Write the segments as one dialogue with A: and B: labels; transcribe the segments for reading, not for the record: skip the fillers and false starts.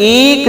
A: 1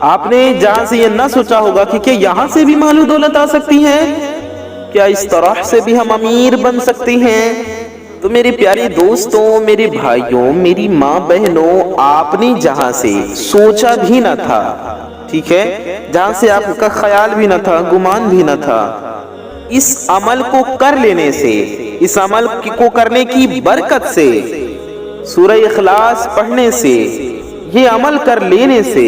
A: آپ نے جہاں سے یہ نہ سوچا ہوگا کہ کیا یہاں سے بھی مال و دولت آ سکتی ہے، کیا اس طرح سے بھی ہم امیر بن سکتے ہیں؟ تو میرے پیارے دوستوں، میرے بھائیوں، میری ماں بہنوں، آپ نے جہاں سے سوچا بھی نہ تھا، ٹھیک ہے، جہاں سے آپ کا خیال بھی نہ تھا، گمان بھی نہ تھا، اس عمل کو کر لینے سے، اس عمل کو کرنے کی برکت سے، سورہ اخلاص پڑھنے سے، یہ عمل کر لینے سے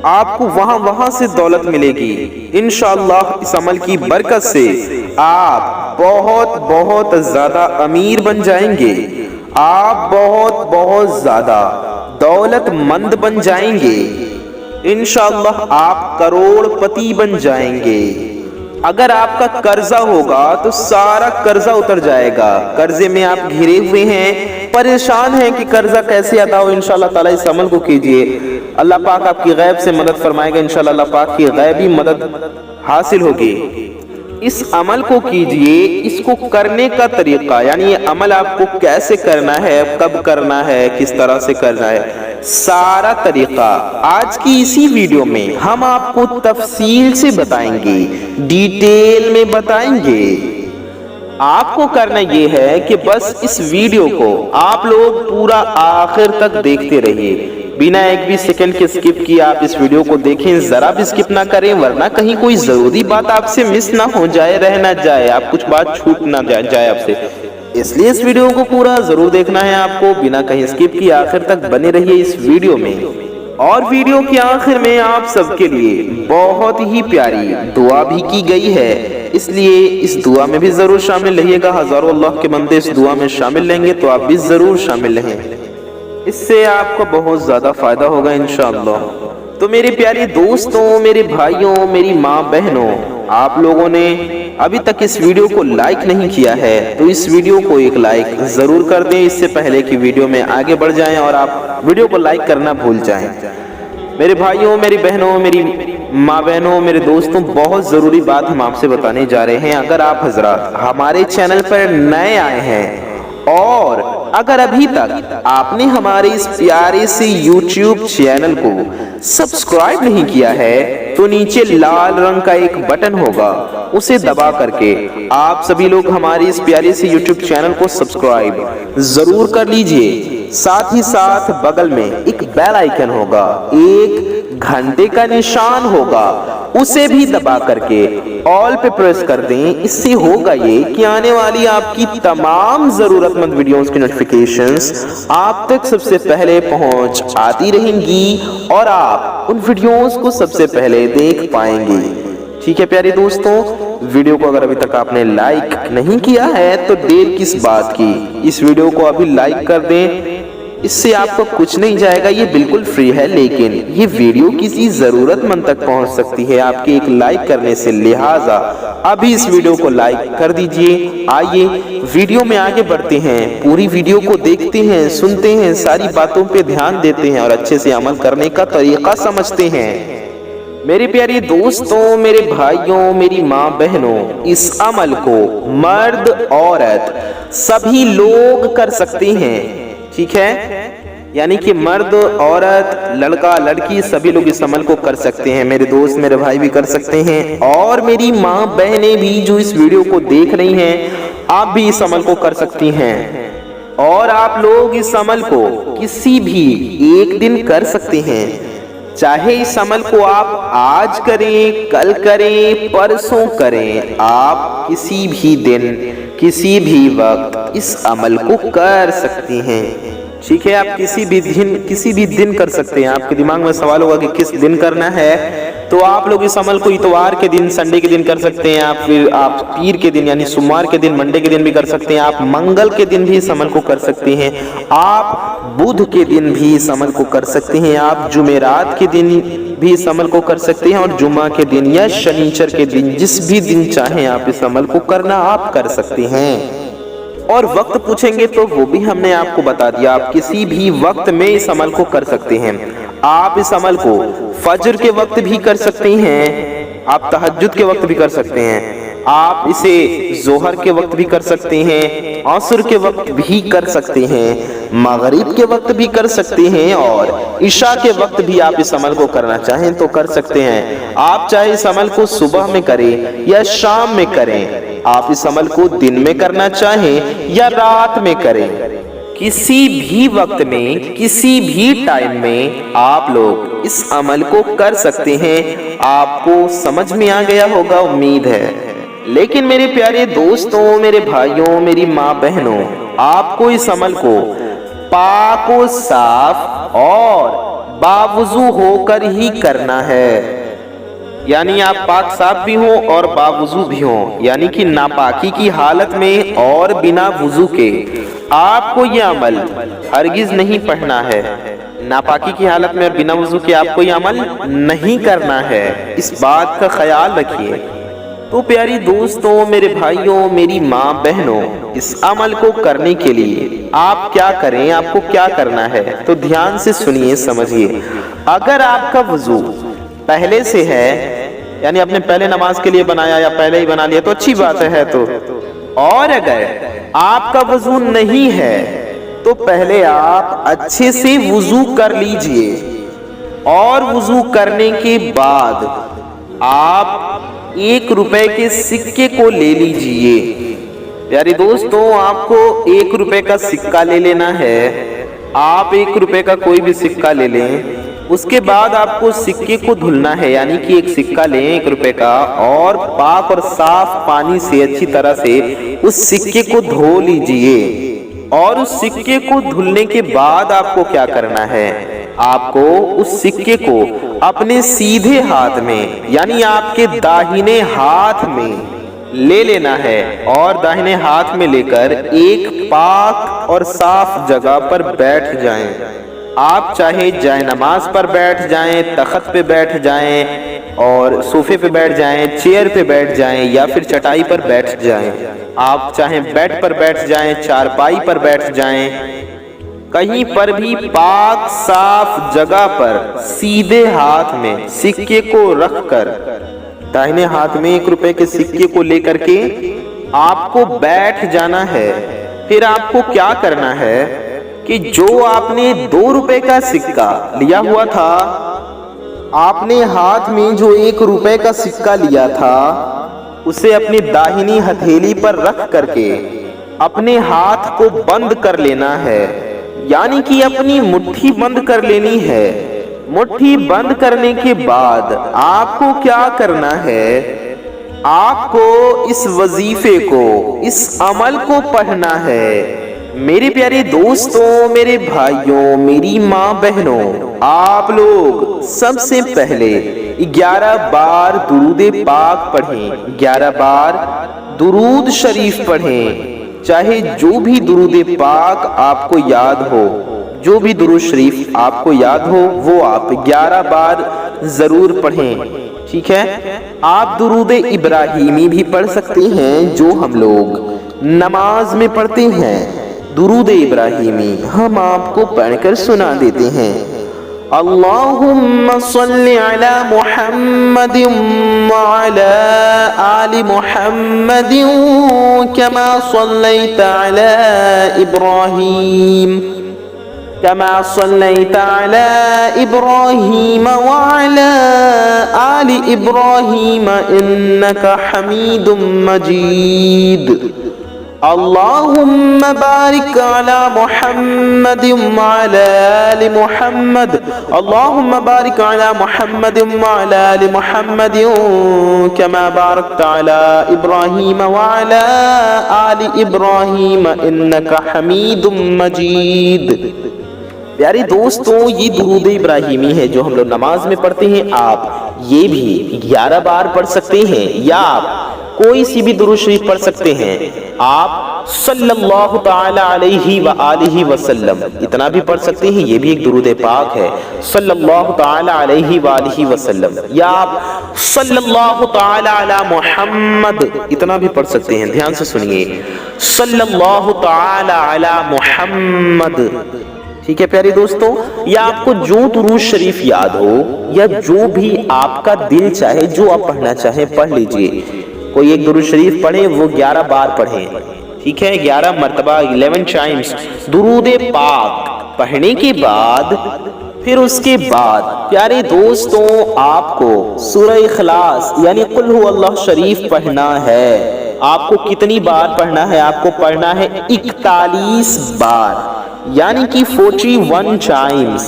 A: آپ کو وہاں سے دولت ملے گی انشاءاللہ۔ اس عمل کی برکت سے آپ بہت زیادہ امیر بن جائیں گے، آپ بہت زیادہ دولت مند بن جائیں گے، انشاءاللہ آپ کروڑ پتی بن جائیں گے۔ اگر آپ کا قرضہ ہوگا تو سارا قرضہ اتر جائے گا، قرضے میں آپ گھرے ہوئے ہیں، پریشان ہیں کہ قرضہ کیسے ادا ہو، انشاءاللہ تعالی اس عمل کو کیجئے، اللہ پاک آپ کی غیب سے مدد فرمائے گا، انشاءاللہ اللہ پاک کی غیبی مدد حاصل ہوگی۔ اس عمل کو کیجئے، اس کو کرنے کا طریقہ، یعنی یہ عمل آپ کو کیسے کرنا ہے، کب کرنا ہے، کس طرح سے کرنا ہے، سارا طریقہ آج کی اسی ویڈیو میں ہم آپ کو تفصیل سے بتائیں گے، ڈیٹیل میں بتائیں گے۔ آپ کو کرنا یہ ہے کہ بس اس ویڈیو کو آپ لوگ پورا آخر تک دیکھتے رہیے، بنا ایک بھی سیکنڈ کے سکپ کیے آپ اس ویڈیو کو دیکھیں، ذرا بھی سکپ نہ کریں، ورنہ کہیں کوئی ضروری بات آپ سے مس نہ ہو جائے، رہ نہ جائے، آپ کچھ بات چھوٹ نہ جائے آپ سے، اس لیے اس ویڈیو کو پورا ضرور دیکھنا ہے آپ کو، بنا کہیں سکپ کیے آخر تک بنے رہیے اس ویڈیو میں۔ اور ویڈیو کے آخر میں آپ سب کے لیے بہت ہی پیاری دعا بھی کی گئی ہے، اس لیے اس دعا میں بھی ضرور شامل رہیے گا، ہزاروں اللہ کے بندے اس دعا میں شامل لیں گے تو آپ بھی ضرور شامل رہیں، اس سے آپ کو بہت زیادہ فائدہ ہوگا انشاءاللہ۔ تو میرے پیارے دوستوں، میرے بھائیوں، میری ماں بہنوں، آپ لوگوں نے ابھی تک اس ویڈیو کو لائک نہیں کیا ہے تو اس ویڈیو کو ایک لائک ضرور کر دیں، اس سے پہلے کہ ویڈیو میں آگے بڑھ جائیں اور آپ ویڈیو کو لائک کرنا بھول جائیں۔ میرے بھائیوں، میری بہنوں، میری ماں بہنوں، میرے دوستوں، بہت ضروری بات ہم آپ سے بتانے جا رہے ہیں۔ اگر آپ حضرات ہمارے چینل پر نئے آئے ہیں اور اگر ابھی تک آپ نے ہمارے اس پیارے سے یوٹیوب چینل کو سبسکرائب نہیں کیا ہے تو نیچے لال رنگ کا ایک بٹن ہوگا، اسے دبا کر کے آپ سبھی لوگ ہماری اس پیارے سے یوٹیوب چینل کو سبسکرائب ضرور کر لیجئے۔ ساتھ ہی ساتھ بغل میں ایک بیل آئیکن ہوگا، ایک گھنٹے کا نشان ہوگا، اسے بھی دبا کر کے آل پہ پریس کر دیں۔ اس سے ہوگا یہ کہ آنے والی آپ کی تمام ضرورت مند ویڈیوز کی نوٹیفیکیشنز آپ تک سب سے پہلے پہنچ آتی رہیں گی اور آپ ان ویڈیوز کو سب سے پہلے دیکھ پائیں گے۔ ٹھیک ہے پیارے دوستوں، ویڈیو کو اگر ابھی تک آپ نے لائک نہیں کیا ہے تو دیر کس بات کی، اس ویڈیو کو ابھی لائک کر دیں، اس سے آپ کو کچھ نہیں جائے گا، یہ بالکل فری ہے، لیکن یہ ویڈیو کسی ضرورت مند تک پہنچ سکتی ہے آپ کے ایک لائک کرنے سے، لہٰذا ابھی اس ویڈیو کو لائک کر دیجئے۔ آئیے ویڈیو میں آگے بڑھتے ہیں، پوری ویڈیو کو دیکھتے ہیں، سنتے ہیں، ساری باتوں پہ دھیان دیتے ہیں اور اچھے سے عمل کرنے کا طریقہ سمجھتے ہیں۔ میرے پیارے دوستوں، میرے بھائیوں، میری ماں بہنوں، اس عمل کو مرد عورت سبھی لوگ کر سکتے ہیں، ٹھیک ہے، یعنی کہ مرد عورت لڑکا لڑکی سبھی لوگ اس عمل کو کر سکتے ہیں، میرے دوست میرے بھائی بھی کر سکتے ہیں، اور میری ماں بہنیں بھی جو اس ویڈیو کو دیکھ رہی ہیں آپ بھی اس عمل کو کر سکتی ہیں، اور آپ لوگ اس عمل کو کسی بھی ایک دن کر سکتے ہیں، چاہے اس عمل کو آپ آج کریں، کل کریں، پرسوں کریں، آپ کسی بھی دن کسی بھی وقت اس عمل کو کر سکتی ہیں، ٹھیک ہے، آپ کسی بھی دن کر سکتے ہیں۔ آپ کے دماغ میں سوال ہوگا کہ کس دن کرنا ہے، تو آپ لوگ اس عمل کو اتوار کے دن، سنڈے کے دن کر سکتے ہیں، پھر آپ پیر کے دن یعنی سوموار کے دن، منڈے کے دن بھی کر سکتے ہیں، آپ منگل کے دن بھی اس عمل کو کر سکتے ہیں، آپ بدھ کے دن بھی اس عمل کو کر سکتے ہیں، آپ جمعرات کے دن بھی اس عمل کو کر سکتے ہیں، اور جمعہ کے دن یا شنیچر کے دن، جس بھی دن چاہیں آپ اس عمل کو کرنا آپ کر سکتے ہیں۔ اور وقت پوچھیں گے تو وہ بھی ہم نے آپ کو بتا دیا، آپ کسی بھی وقت میں اس عمل کو کر سکتے ہیں۔ آپ اس عمل کو فجر کے وقت بھی کر سکتے ہیں، آپ تہجد کے وقت بھی کر سکتے ہیں، آپ اسے ظہر کے وقت بھی کر سکتے ہیں، عصر کے وقت بھی کر سکتے ہیں، مغرب کے وقت بھی کر سکتے ہیں، اور عشاء کے وقت بھی آپ اس عمل کو کرنا چاہیں تو کر سکتے ہیں۔ آپ چاہے اس عمل کو صبح میں کریں یا شام میں کریں، آپ اس عمل کو دن میں کرنا چاہیں یا رات میں کریں، کسی بھی وقت میں کسی بھی ٹائم میں آپ لوگ اس عمل کو کر سکتے ہیں۔ آپ کو سمجھ میں آ گیا ہوگا، امید ہے۔ لیکن میرے پیارے دوستوں، میرے بھائیوں، میری ماں بہنوں، آپ کو اس عمل کو پاک و صاف اور باوضو ہو کر ہی کرنا ہے، یعنی آپ پاک صاف بھی ہوں اور باوضو بھی ہوں، یعنی کہ ناپاکی کی حالت میں اور بنا وضو کے آپ کو یہ عمل ہرگز نہیں پڑھنا ہے۔ ناپاکی کی حالت میں اور بنا وضو کے آپ کو یہ عمل نہیں کرنا ہے، اس بات کا خیال رکھیے۔ تو پیاری دوستوں، میرے بھائیوں، میری ماں بہنوں، اس عمل کو کرنے کے لیے آپ کیا کریں، آپ کو کیا کرنا ہے، تو دھیان سے سنیے، سمجھیے۔ اگر آپ کا وضو پہلے سے ہے، یعنی آپ نے پہلے نماز کے لیے بنایا یا پہلے ہی بنا لیا تو اچھی بات ہے، تو اور اگر آپ کا وضو نہیں ہے تو پہلے آپ اچھے سے وضو کر لیجئے، اور وضو کرنے کے بعد آپ 1 روپے کے سکے کو لے لیجئے۔ پیارے دوستوں، آپ کو 1 روپے کا سکہ لے لینا ہے۔ آپ 1 روپے کا کوئی بھی سکہ لے لیں، اس کے بعد آپ کو سکے کو دھلنا ہے، یعنی کہ ایک سکہ لیں 1 روپے کا، اور پاک اور صاف پانی سے اچھی طرح سے اس سکے کو دھو لیجئے۔ اور اس سکے کو دھلنے کے بعد آپ کو کیا کرنا ہے، آپ کو اس سکے کو اپنے سیدھے ہاتھ میں، یعنی آپ کے داہنے ہاتھ میں لے لینا ہے، اور داہنے ہاتھ میں لے کر ایک پاک اور صاف جگہ پر بیٹھ جائیں۔ آپ چاہے جائے نماز پر بیٹھ جائیں، تخت پہ بیٹھ جائیں، اور صوفے پہ بیٹھ جائیں، چیئر پہ بیٹھ جائیں، یا پھر چٹائی پر بیٹھ جائیں۔ آپ چاہیں بیڈ پر بیٹھ جائیں، چارپائی پر بیٹھ جائیں، کہیں پر بھی پاک صاف جگہ پر سیدھے ہاتھ میں سکے کو رکھ کر، داہنے ہاتھ میں 1 روپے کے سکے کو لے کر کے آپ کو بیٹھ جانا ہے۔ پھر آپ کو کیا کرنا ہے کہ جو آپ نے 2 روپے کا سکہ لیا ہوا تھا، آپ نے ہاتھ میں جو 1 روپے کا سکہ لیا تھا، اسے اپنی داہنی ہتھیلی پر رکھ کر کے اپنے ہاتھ کو بند کر لینا ہے، یعنی کہ اپنی مٹھی بند کر لینی ہے۔ مٹھی بند کرنے کے بعد آپ کو کیا کرنا ہے، آپ کو اس وظیفے کو، اس عمل کو پڑھنا ہے۔ میرے پیارے دوستوں، میرے بھائیوں، میری ماں بہنوں، آپ لوگ سب سے پہلے 11 بار درود پاک پڑھیں، 11 بار درود شریف پڑھیں، چاہے جو بھی درود پاک آپ کو یاد ہو، جو بھی درود شریف آپ کو یاد ہو وہ آپ 11 بار ضرور پڑھیں، ٹھیک ہے؟ آپ درود ابراہیمی بھی پڑھ سکتے ہیں، جو ہم لوگ نماز میں پڑھتے ہیں۔ درود ابراہیمی ہم آپ کو پڑھ کر سنا دیتے ہیں۔ اللہم صلی علی محمد وعلی آل محمد کما صلیت علی ابراہیم كما صليت على إبراهيم وعلى آل إبراهيم إنك حميد مجيد اللهم بارك على محمد وعلى آل محمد اللهم بارك على محمد وعلى آل محمد كما باركت على إبراهيم وعلى آل إبراهيم إنك حميد مجيد۔ پیارے دوستوں، یہ درود ابراہیمی ہے جو ہم لوگ نماز میں پڑھتے ہیں، آپ یہ بھی 11 بار پڑھ سکتے ہیں، یا آپ کوئی سی بھی درود شریف پڑھ سکتے ہیں۔ آپ صلی اللہ تعالی علیہ وآلہ وسلم اتنا بھی پڑھ سکتے ہیں، یہ بھی ایک درود پاک ہے، صلی اللہ تعالی علیہ وآلہ وسلم، یا آپ صلی اللہ تعالی علی محمد اتنا بھی پڑھ سکتے ہیں۔ دھیان سے سنیے، صلی اللہ تعالی علی محمد، ٹھیک ہے پیارے دوستوں؟ یا آپ کو جو درود شریف یاد ہو، یا جو بھی آپ کا دل چاہے، جو آپ پڑھنا چاہیں پڑھ لیجئے، کوئی ایک درود شریف پڑھے وہ 11 بار پڑھیں، ٹھیک ہے، 11 مرتبہ 11 ٹائمز درود پاک پڑھنے کے بعد پھر اس کے بعد پیارے دوستوں آپ کو سورہ اخلاص یعنی قل هو اللہ شریف پڑھنا ہے۔ آپ کو کتنی بار پڑھنا ہے؟ آپ کو پڑھنا ہے 41 بار یعنی کہ 41 ٹائمز،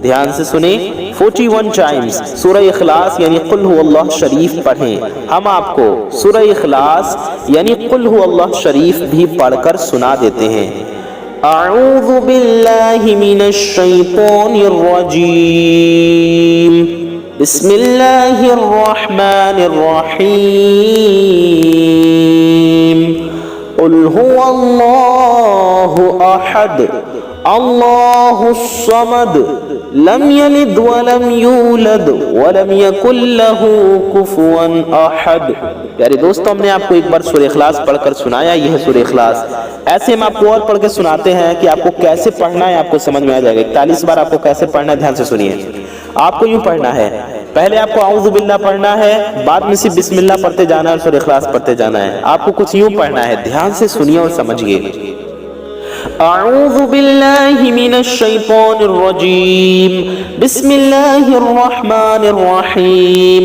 A: دھیان سے سنیں 41 ٹائمز سورہ اخلاص یعنی قل هو اللہ شریف پڑھیں۔ ہم آپ کو سورہ اخلاص یعنی قل هو اللہ شریف بھی پڑھ کر سنا دیتے ہیں۔ اعوذ باللہ من الشیطان الرجیم، بسم اللہ الرحمن الرحیم، قل هو اللہ احد اللہ الصمد لم یلد ولم یولد ولم یکن لہ کفوا احد۔ پیارے دوستوں ہم نے آپ کو ایک بار سورہ اخلاص پڑھ کر سنایا، یہ ہے سورہ اخلاص۔ ایسے ہم آپ کو اور پڑھ کے سناتے ہیں کہ آپ کو کیسے پڑھنا ہے، آپ کو سمجھ میں آ جائے گا۔ 41 بار آپ کو کیسے پڑھنا ہے دھیان سے سنیے۔ آپ کو یوں پڑھنا ہے، پہلے آپ کو اعوذ باللہ پڑھنا ہے، بعد میں صرف بسم اللہ پڑھتے جانا ہے اور سورہ اخلاص پڑھتے جانا ہے۔ آپ کو کچھ یوں پڑھنا ہے، دھیان سے سنیے اور سمجھیے۔ اعوذ باللہ من الشیطان الرجیم، بسم اللہ الرحمن الرحیم،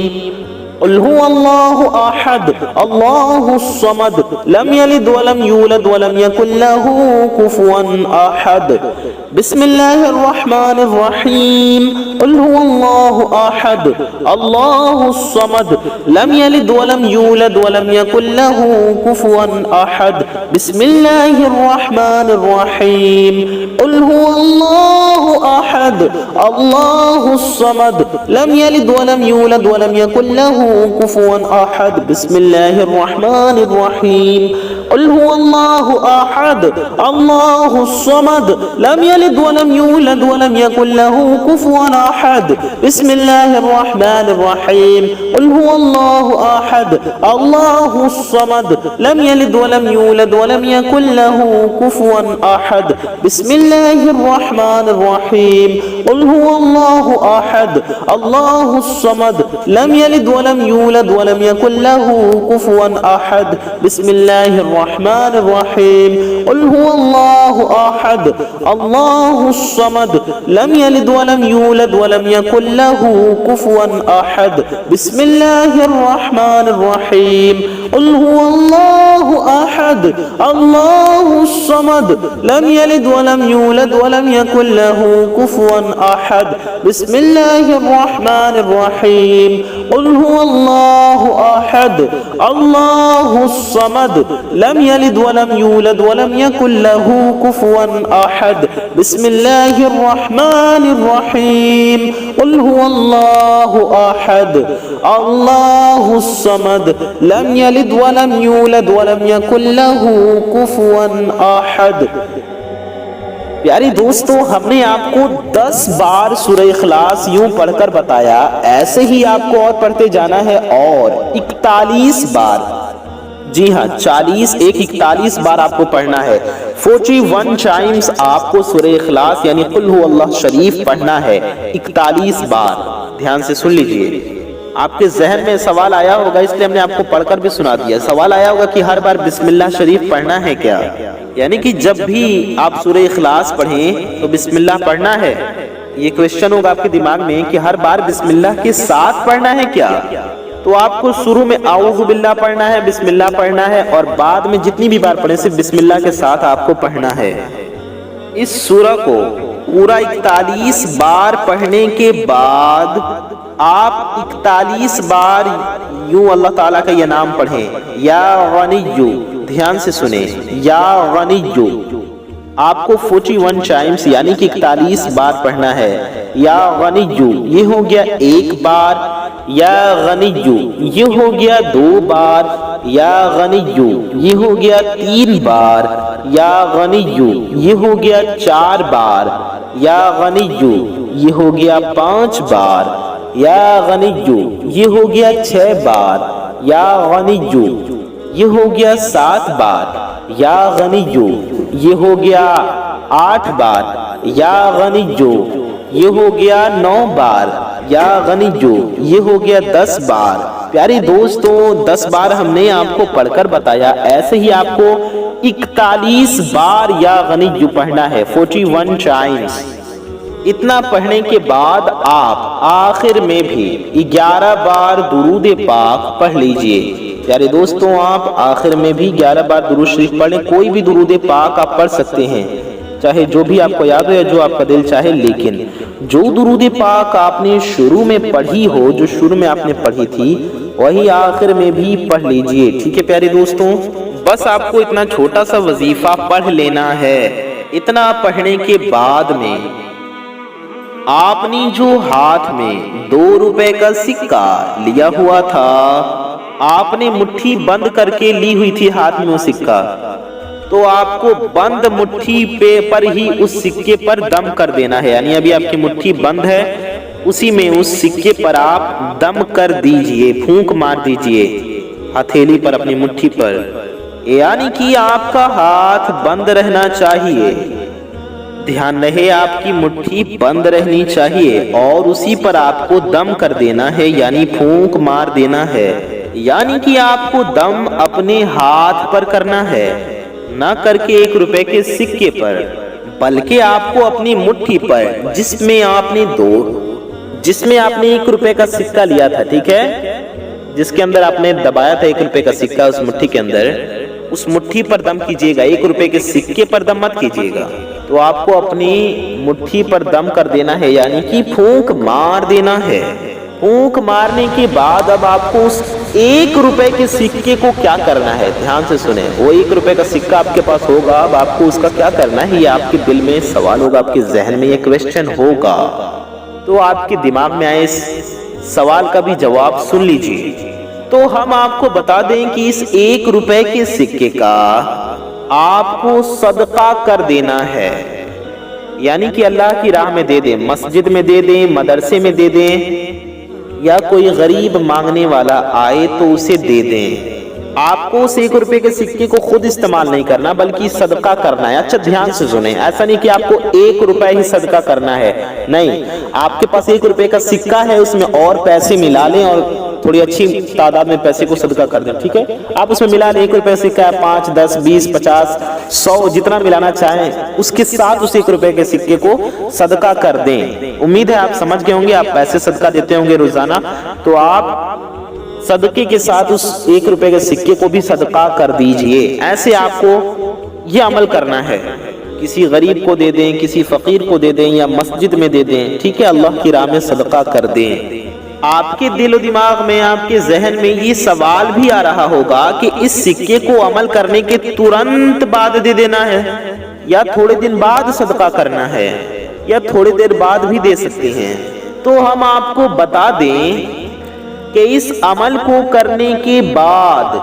A: قل هو اللہ احد اللہ الصمد لم یلد ولم یولد ولم یکن لہ کفوا احد۔ بسم اللہ الرحمن الرحیم، قل هو اللہ احد اللہ الصمد لم یلد ولم یولد ولم یکن لہ کفوا احد۔ بسم اللہ الرحمن الرحیم، قل هو اللہ احد اللہ الصمد لم یلد ولم یولد ولم یکن لہ کفوا احد۔ بسم اللہ الرحمن الرحیم، قل هو اللہ احد اللہ الصمد لم یلد ولم یولد ولم یکن لہ کفوا احد۔ بسم اللہ الرحمن الرحیم، قل هو اللہ احد اللہ الصمد لم یلد ولم یولد ولم یکن لہ کفوا احد۔ بسم اللہ الرحمن الرحیم، قل هو اللہ احد اللہ الصمد لم یلد ولم یولد ولم یکن لہ کفوا احد۔ بسم اللہ الرحمن الرحیم، قل هو اللہ احد اللہ الصمد لم یلد ولم یولد ولم یکن لہ کفوا احد۔ بسم اللہ الرحمن الرحیم، قل هو اللہ احد اللہ الصمد لم یلد ولم یولد ولم یکن لہ کفوا احد۔ بسم اللہ الرحمن الرحیم، قل هو اللہ احد اللہ الصمد لم یلد ولم یولد ولم یکن لہ کفوا احد۔ بسم اللہ الرحمن الرحیم، قل هو اللہ احد اللہ الصمد لم یلد ولم یولد ولم یکن لہ کفوا احد۔ پیارے دوستو ہم نے آپ کو 10 بار سورہ اخلاص یوں پڑھ کر بتایا، ایسے ہی آپ کو اور پڑھتے جانا ہے اور 41 بار، جی ہاں 41 بار آپ کو پڑھنا ہے۔ 41 ٹائمز آپ کو سورہ اخلاص یعنی قل هو اللہ شریف پڑھنا ہے 41 بار۔ دھیان سے سن لیجئے۔ آپ کے ذہن میں سوال آیا ہوگا اس لیے ہم نے آپ کو پڑھ کر بھی سنا دیا۔ سوال آیا ہوگا کہ ہر بار بسم اللہ شریف پڑھنا ہے کیا؟ یعنی کہ جب بھی آپ سورہ اخلاص پڑھیں تو بسم اللہ پڑھنا ہے؟ یہ کویسچن ہوگا آپ کے دماغ میں کہ ہر بار بسم اللہ کے ساتھ پڑھنا ہے کیا؟ تو آپ کو شروع میں اعوذ باللہ پڑھنا ہے، بسم اللہ پڑھنا ہے اور بعد میں جتنی بھی بار پڑھیں صرف بسم اللہ کے ساتھ آپ کو پڑھنا ہے۔ اس سورہ کو پورا 41 بار پڑھنے کے بعد آپ 41 بار یوں اللہ تعالیٰ کا یہ نام پڑھیں، یا غنیو، دھیان سے سنیں، یا غنیو۔ آپ کو 41 ٹائمز یعنی کہ 41 بار پڑھنا ہے۔ یا غنیو یہ ہو گیا 1 بار، یا غنیو یہ ہو گیا 2 بار، یا غنیو یہ ہو گیا 3 بار، یا غنیو یہ ہو گیا 4 بار، یا غنیو یہ ہو گیا 5 بار، یا غنیو یہ ہو گیا 6 بار، یا غنیو یہ ہو گیا 7 بار، یا غنیو یہ ہو گیا 8 بار، یا غنیو یہ ہو گیا 9 بار، یا غنیو، یہ ہو گیا 10 بار۔ پیارے دوستوں 10 بار ہم نے آپ کو پڑھ کر بتایا، ایسے ہی آپ کو 41 بار یا غنیو پڑھنا ہے، 41 ٹائمز۔ اتنا پڑھنے کے بعد آپ آخر میں بھی 11 بار درود پاک پڑھ لیجئے۔ پیارے دوستوں آپ آخر میں بھی 11 بار درود شریف پڑھیں، کوئی بھی درود پاک آپ پڑھ سکتے ہیں، چاہے جو بھی آپ کو یاد ہو یا جو آپ کا دل چاہے، لیکن جو درود پاک آپ نے شروع میں پڑھی ہو، جو شروع میں آپ نے پڑھی تھی، وہی آخر میں بھی پڑھ لیجئے، ٹھیک ہے پیارے دوستوں؟ بس آپ کو اتنا چھوٹا سا وظیفہ پڑھ لینا ہے۔ اتنا پڑھنے کے بعد میں آپ نے جو ہاتھ میں 2 روپے کا سکہ لیا ہوا تھا، آپ نے مٹھی بند کر کے لی ہوئی تھی ہاتھ میں وہ سکہ، تو آپ کو بند مٹھی پر ہی اس سکے پر دم کر دینا ہے، یعنی ابھی آپ کی مٹھی بند ہے، اسی میں اس سکے پر آپ دم کر دیجئے، پھونک مار دیجئے ہتھیلی پر، اپنی مٹھی پر، یعنی کہ آپ کا ہاتھ بند رہنا چاہیے۔ دھیان رہے آپ کی مٹھی بند رہنی چاہیے اور اسی پر آپ کو دم کر دینا ہے، یعنی پھونک مار دینا ہے، یعنی کہ آپ کو دم اپنے ہاتھ پر کرنا ہے، نہ کر کے 1 روپے کے سکے پر، بلکہ آپ کو اپنی مٹھی پر جس میں آپ نے 1 روپے کا سکہ لیا تھا، ٹھیک ہے، جس کے اندر آپ نے دبایا تھا 1 روپے کا سکہ، اس مٹھی کے اندر، اس مٹھی پر دم کیجئے گا، 1 روپے کے سکے پر دم مت کیجئے گا۔ تو آپ کو اپنی مٹھی پر دم کر دینا ہے، یعنی کہ پھونک مار دینا ہے۔ پھونک مارنے کے بعد اب آپ کو اس 1 روپے کے سکے کو کیا کرنا ہے، دھیان سے سنیں، وہ 1 روپے کا سکہ آپ کے پاس ہوگا، اب آپ کو اس کا کیا کرنا ہے، یہ آپ کے دل میں سوال ہوگا، آپ کے ذہن میں یہ کویسچن ہوگا، تو آپ کے دماغ میں آئے اس سوال کا بھی جواب سن لیجئے۔ تو ہم آپ کو بتا دیں کہ اس 1 روپے کے سکے کا آپ کو صدقہ کر دینا ہے، یعنی کہ اللہ کی راہ میں دے دیں، مسجد میں دے دیں، مدرسے میں دے دیں، یا کوئی غریب مانگنے والا آئے تو اسے دے دیں۔ آپ کو اس 1 روپے کے سکے کو خود استعمال نہیں کرنا بلکہ صدقہ کرنا ہے۔ اچھا دھیان سے سنیں، ایسا نہیں کہ آپ کو 1 روپے ہی صدقہ کرنا ہے، نہیں، آپ کے پاس 1 روپے کا سکہ ہے، اس میں اور پیسے ملا لیں اور تھوڑی اچھی تعداد میں پیسے کو صدقہ کر دیں، ٹھیک ہے، آپ اس میں ملا لیں، 1 روپے سکہ ہے، 5 10 20 50 100 جتنا ملانا چاہیں اس کے ساتھ اس 1 روپے کے سکے کو صدقہ کر دیں۔ امید ہے آپ سمجھ گئے ہوں گے، آپ پیسے صدقہ دیتے ہوں گے روزانہ، تو آپ صدقے کے ساتھ اس 1 روپے کے سکے کو بھی صدقہ کر دیجئے۔ ایسے آپ کو یہ عمل کرنا ہے، کسی غریب کو دے دیں، کسی فقیر کو دے دیں، یا مسجد میں دے دیں، ٹھیک ہے، اللہ کی راہ میں صدقہ کر دیں۔ آپ کے دل و دماغ میں، آپ کے ذہن میں یہ سوال بھی آ رہا ہوگا کہ اس سکے کو عمل کرنے کے ترنت بعد دے دینا ہے، یا تھوڑے دن بعد صدقہ کرنا ہے، یا تھوڑی دیر بعد بھی دے سکتے ہیں۔ تو ہم آپ کو بتا دیں کہ اس عمل کو کرنے کے بعد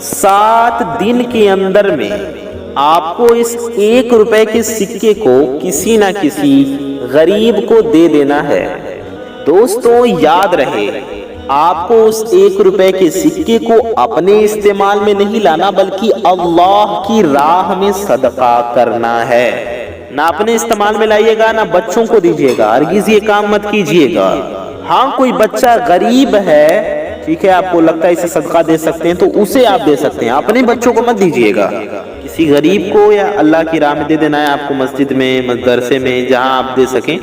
A: 7 دن کے اندر میں آپ کو اس 1 روپے کے سکے کو کسی نہ کسی غریب کو دے دینا ہے۔ دوستوں یاد رہے، آپ کو اس 1 روپے کے سکے کو اپنے استعمال میں نہیں لانا بلکہ اللہ کی راہ میں صدقہ کرنا ہے۔ نہ اپنے استعمال میں لائیے گا، نہ بچوں کو دیجیے گا، ہرگز یہ کام مت کیجیے گا۔ ہاں کوئی بچہ غریب ہے، ٹھیک ہے، آپ کو لگتا ہے اسے صدقہ دے سکتے ہیں تو اسے آپ دے سکتے ہیں، اپنے بچوں کو مت دیجیے گا، کسی غریب کو یا اللہ کی راہ میں دے دینا ہے آپ کو، مسجد میں، مدرسے میں، جہاں آپ دے سکیں،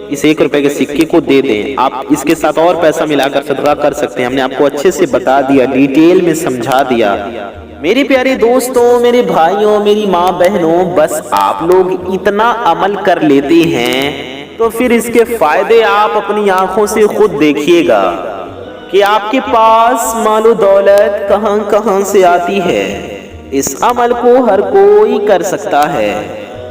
A: اس 1 روپے کے سکے کو دے دیں۔ آپ اس کے ساتھ اور پیسہ ملا کر صدقہ کر سکتے ہیں، ہم نے آپ کو اچھے سے بتا دیا، ڈیٹیل میں سمجھا دیا۔ میرے پیارے دوستوں، میرے بھائیوں، میری ماں بہنوں، بس آپ لوگ اتنا عمل کر لیتے ہیں تو پھر اس کے فائدے آپ اپنی آنکھوں سے خود دیکھیے گا کہ آپ کے پاس مال و دولت کہاں کہاں سے آتی ہے۔ اس عمل کو ہر کوئی کر سکتا ہے۔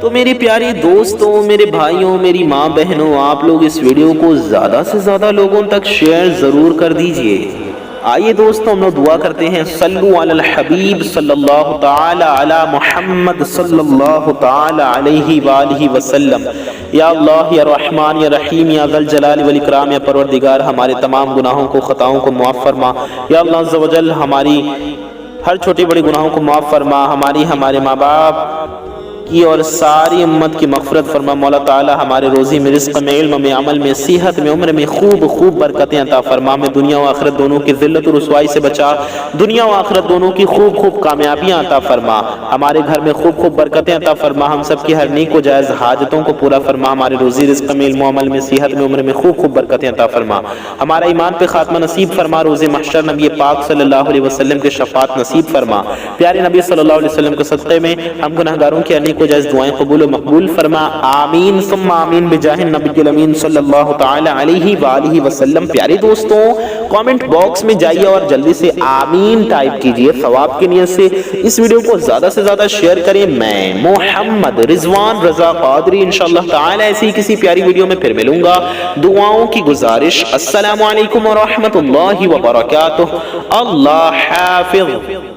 A: تو میرے پیارے دوستوں، میرے بھائیوں، میری ماں بہنوں، آپ لوگ اس ویڈیو کو زیادہ سے زیادہ لوگوں تک شیئر ضرور کر دیجئے۔ آئیے دوستوں ہم لوگ دعا کرتے ہیں، صلو علی الحبیب صلی اللہ تعالی علی محمد صلی اللہ تعالی علیہ وآلہ وسلم۔ یا اللہ، یا رحمان، یا رحیم، یا ذی الجلال والاکرام، یا پروردگار، ہمارے تمام گناہوں کو، خطاؤں کو معاف فرما۔ یا اللہ عز و جل، ہماری ہر چھوٹی بڑی گناہوں کو معاف فرما، ہمارے ماں باپ کی اور ساری امت کی مغفرت فرما مولا تعالی، ہمارے روزی میں، رزق میں، علم میں، عمل میں، صحت میں، عمر میں خوب خوب برکتیں عطا فرما، ہمیں دنیا و آخرت دونوں کی ذلت و رسوائی سے بچا، دنیا و آخرت دونوں کی خوب خوب کامیابیاں عطا فرما، ہمارے گھر میں خوب خوب برکتیں عطا فرما، ہم سب کی ہر نیک و جائز حاجتوں کو پورا فرما، ہمارے روزی رزق میں، علم و عمل میں، صحت میں، عمر میں خوب خوب برکتیں عطا فرما، ہمارا ایمان پہ خاتمہ نصیب فرما، روز محشر نبی پاک صلی اللہ علیہ وسلم کے شفاعت نصیب فرما، پیارے نبی صلی اللہ علیہ وسلم کے صدقے میں ہم گناہگاروں کی انیک و جائز دعائیں قبول و مقبول فرما، آمین ثم آمین بجاہ النبی الامین صلی اللہ تعالی علیہ وآلہ وسلم۔ پیارے دوستوں، کامنٹ باکس میں جائیے اور جلدی سے آمین ٹائپ کیجئے، ثواب کی نیت سے اس ویڈیو کو زیادہ سے زیادہ شیئر کریں۔ میں محمد رضوان رضا قادری انشاءاللہ تعالی ایسی کسی پیاری ویڈیو میں پھر ملوں گا۔ دعاؤں کی گزارش، السلام علیکم ورحمۃ اللہ وبرکاتہ، اللہ حافظ۔